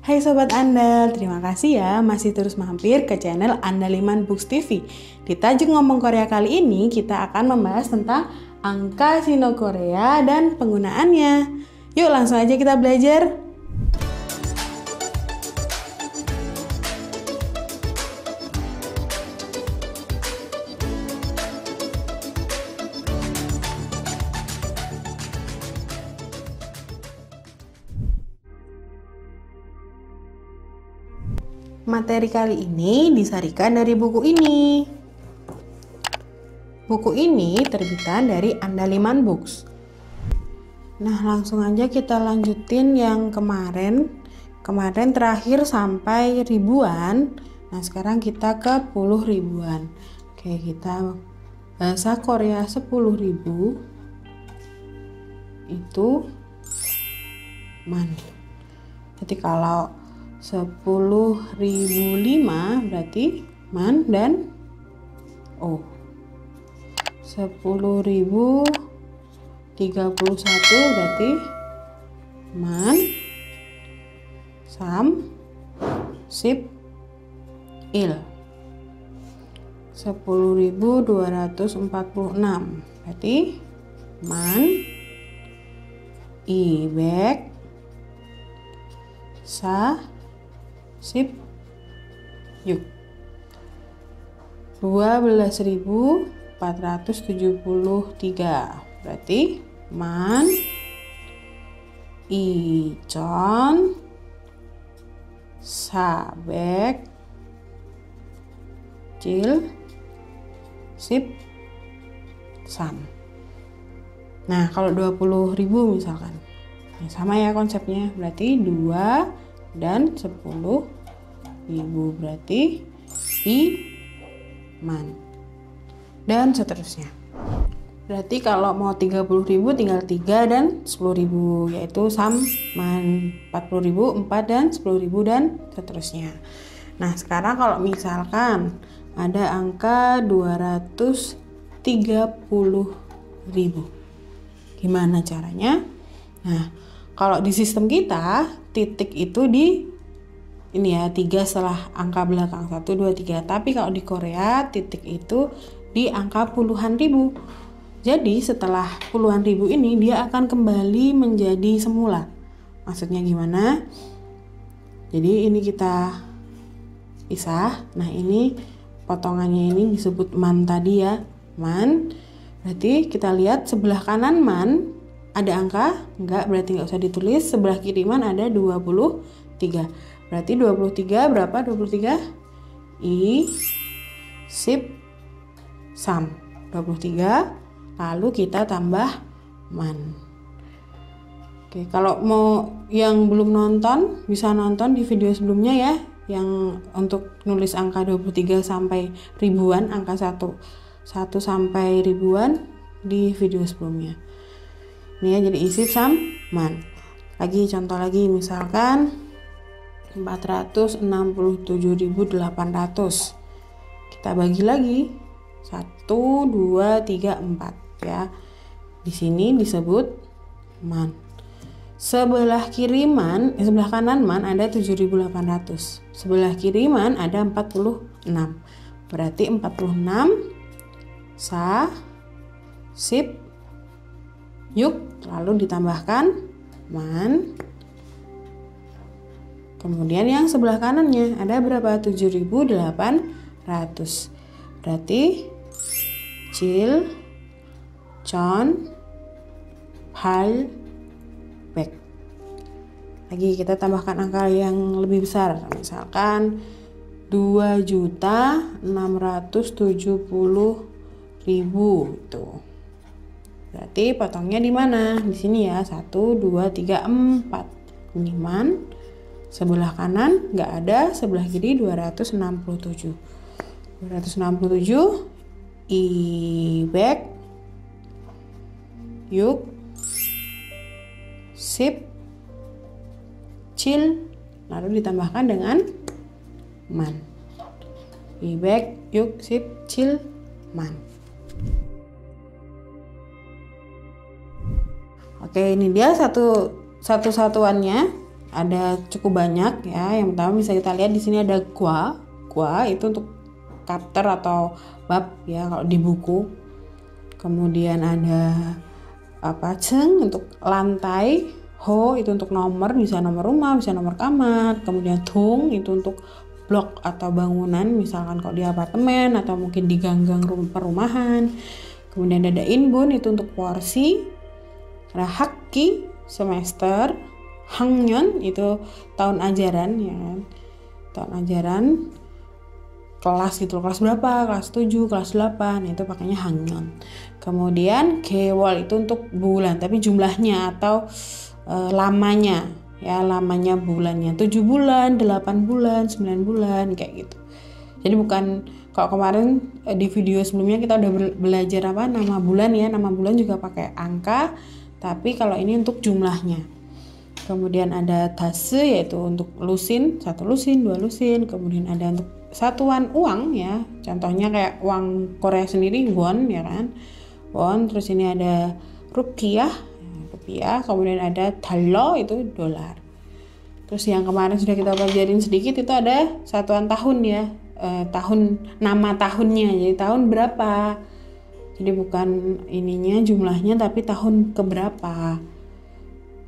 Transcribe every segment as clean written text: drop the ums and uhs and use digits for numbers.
Hai Sobat Andal, terima kasih ya masih terus mampir ke channel Andaliman Books TV. Di tajuk ngomong Korea kali ini kita akan membahas tentang angka Sino-Korea dan penggunaannya. Yuk langsung aja kita belajar. Materi kali ini disarikan dari buku ini. Buku ini terbitan dari Andaliman Books. Nah, langsung aja kita lanjutin yang kemarin. Kemarin terakhir sampai ribuan. Nah, sekarang kita ke puluh ribuan. Oke, kita bahasa Korea 10.000 itu man. Jadi kalau 10.005 berarti man dan o. 10.031 berarti man, sam, sip, il. 10.246 berarti man, ibek, sa, sip, yuk. 12.473 berarti man, icon, sabek, cil, sip, sam. Nah, kalau 20.000 misalkan, nah, sama ya konsepnya, berarti 2 dan 10.000 berarti man, dan seterusnya. Berarti kalau mau 30.000 tinggal 3 dan 10.000, yaitu sam, man, 40.000, 4 dan 10.000 dan seterusnya. Nah, sekarang kalau misalkan ada angka 230.000, gimana caranya? Nah, kalau di sistem kita titik itu di ini ya, 3 setelah angka belakang 1, 2, 3. Tapi kalau di Korea titik itu di angka puluhan ribu. Jadi setelah puluhan ribu ini dia akan kembali menjadi semula. Maksudnya gimana? Jadi ini kita pisah. Nah, ini potongannya ini disebut man tadi ya, man. Berarti kita lihat sebelah kanan man ada angka? Enggak, berarti nggak usah ditulis. Sebelah kiri man ada 23. Berarti 23 berapa? 23 i, sip, sam. 23 lalu kita tambah man. Oke, kalau mau yang belum nonton bisa nonton di video sebelumnya ya, yang untuk nulis angka 23 sampai ribuan, angka 1 sampai ribuan di video sebelumnya. Ini ya, jadi isip, sam, man. Lagi contoh lagi, misalkan 467.800. Kita bagi lagi 1, 2, 3, 4 ya. Di sini disebut man. Sebelah kiri man, sebelah kanan man ada 7.800. Sebelah kiri man ada 46. Berarti 46 sa, sip, yuk, lalu ditambahkan man. Kemudian yang sebelah kanannya ada berapa? 7.800. Berarti cil, con, hal, bek. Lagi kita tambahkan angka yang lebih besar, misalkan 2.670.000 itu. Berarti potongnya di mana? Di sini ya, 1, 2, 3, 4. Ini man. Sebelah kanan nggak ada, sebelah kiri 267. 267 ibek, yuk, sip, cil, lalu ditambahkan dengan man. Ibek, yuk, sip, cil, man. Oke, ini dia satu satuannya. ada cukup banyak ya. Yang pertama bisa kita lihat di sini ada gua itu untuk chapter atau bab ya kalau di buku. Kemudian ada ceng untuk lantai, ho itu untuk nomor, bisa nomor rumah, bisa nomor kamar. Kemudian tung itu untuk blok atau bangunan, misalkan kalau di apartemen atau mungkin di gang-gang perumahan. Kemudian ada inbun itu untuk porsi, ada hakki semester, hangyeon itu tahun ajaran ya kan, tahun ajaran, kelas gitu, kelas berapa, kelas 7, kelas 8 itu pakainya hangyeon. Kemudian gewol itu untuk bulan tapi jumlahnya atau lamanya ya, lamanya bulannya 7 bulan, 8 bulan, 9 bulan kayak gitu. Jadi bukan kalau kemarin di video sebelumnya kita udah belajar nama bulan ya, nama bulan juga pakai angka, tapi kalau ini untuk jumlahnya. Kemudian ada tase yaitu untuk lusin, 1 lusin, 2 lusin. Kemudian ada untuk satuan uang ya, contohnya kayak uang Korea sendiri won ya kan, won. Terus ini ada rupiah, kemudian ada 달러 itu dolar. Terus yang kemarin sudah kita pelajarin sedikit itu ada satuan tahun ya, tahun, nama tahunnya, jadi tahun berapa. Jadi bukan ininya jumlahnya tapi tahun keberapa.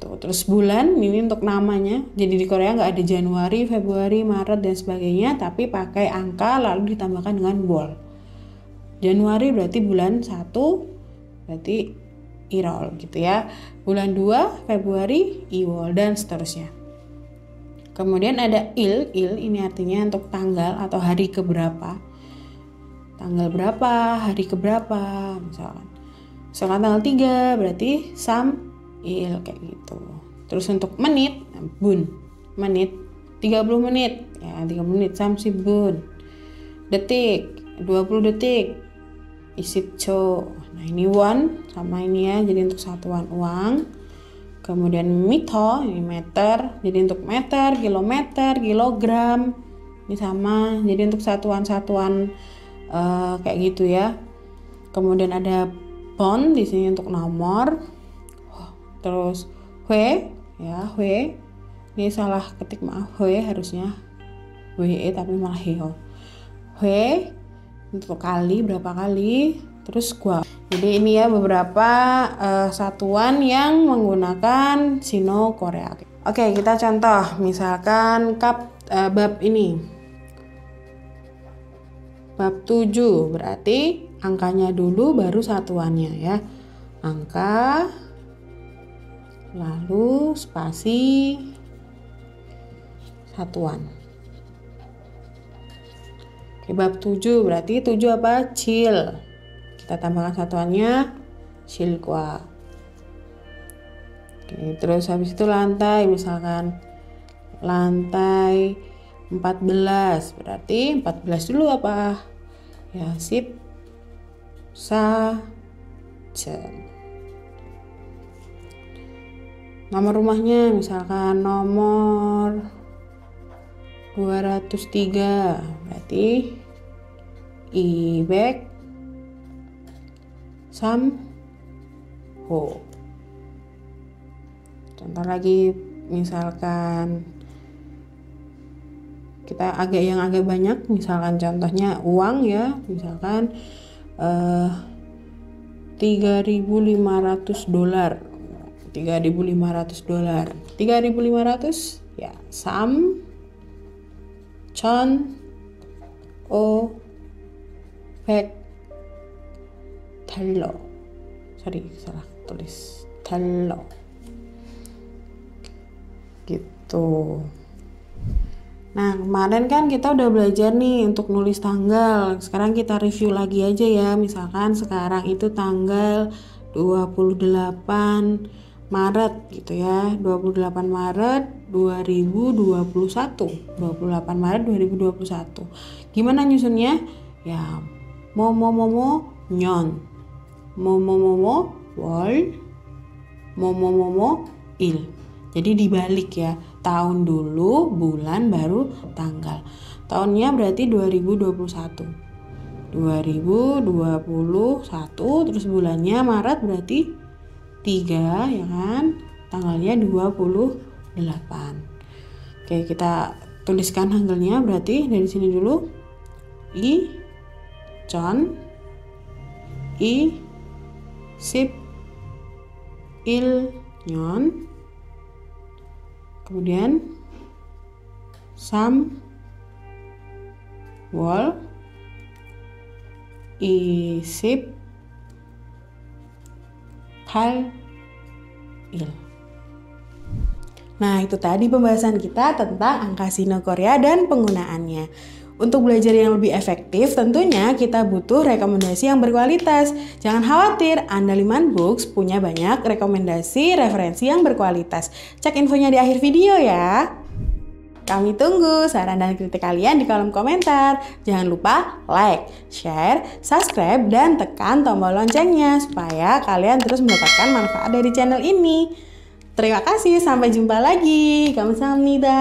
Tuh, terus bulan ini untuk namanya. Jadi di Korea nggak ada Januari, Februari, Maret dan sebagainya, tapi pakai angka lalu ditambahkan dengan wol. Januari berarti bulan 1, berarti irol gitu ya. Bulan 2 Februari iwol dan seterusnya. Kemudian ada il ini artinya untuk tanggal atau hari keberapa. Tanggal berapa, hari keberapa misalkan. Misalkan tanggal 3 berarti sam il kayak gitu. Terus untuk menit, bun, menit 30 menit ya, 30 menit samsi bun. Detik 20 detik isipcho. Nah ini won sama ini ya, jadi untuk satuan uang. Kemudian meter, ini meter, jadi untuk meter, kilometer, kilogram ini sama, jadi untuk satuan-satuan kayak gitu ya. Kemudian ada pon di sini untuk nomor. Terus hue ya, hue ini salah ketik, maaf, hue harusnya hue tapi malah heo. Hue untuk kali, berapa kali. Terus gua, jadi ini ya beberapa satuan yang menggunakan sino Korea. Oke, kita contoh misalkan bab ini bab 7 berarti angkanya dulu baru satuannya ya, angka lalu spasi satuan. Oke, bab 7 berarti 7 apa? Cil. Kita tambahkan satuannya silkwa. Oke, terus habis itu lantai, misalkan lantai 14 berarti 14 dulu apa? Ya, sip sa jen. Nomor rumahnya misalkan nomor 203 berarti ibek sam ho. Contoh lagi misalkan kita agak banyak, misalkan contohnya uang ya, misalkan $3.500 ya, sam chon o pek 달러. Salah tulis 달러 gitu. Nah kemarin kan kita udah belajar nih untuk nulis tanggal. Sekarang kita review lagi aja ya. Misalkan sekarang itu tanggal 28 Maret gitu ya, 28 Maret 2021, 28 Maret 2021. Gimana nyusunnya? Ya, momo nyon, momo wol, momo il. Jadi dibalik ya, tahun dulu, bulan baru tanggal. Tahunnya berarti 2021. 2021 terus bulannya Maret berarti 3 ya kan, tanggalnya 28. Oke, kita tuliskan hanggelnya, berarti dari sini dulu. I, con, I, sip, il, nyon. Kemudian sam, wol, I, sip, kal, il. Nah, itu tadi pembahasan kita tentang angka Sino Korea dan penggunaannya. Untuk belajar yang lebih efektif, tentunya kita butuh rekomendasi yang berkualitas. Jangan khawatir, Andaliman Books punya banyak rekomendasi referensi yang berkualitas. Cek infonya di akhir video ya. Kami tunggu saran dan kritik kalian di kolom komentar. Jangan lupa like, share, subscribe, dan tekan tombol loncengnya supaya kalian terus mendapatkan manfaat dari channel ini. Terima kasih, sampai jumpa lagi. Kamsahamnida.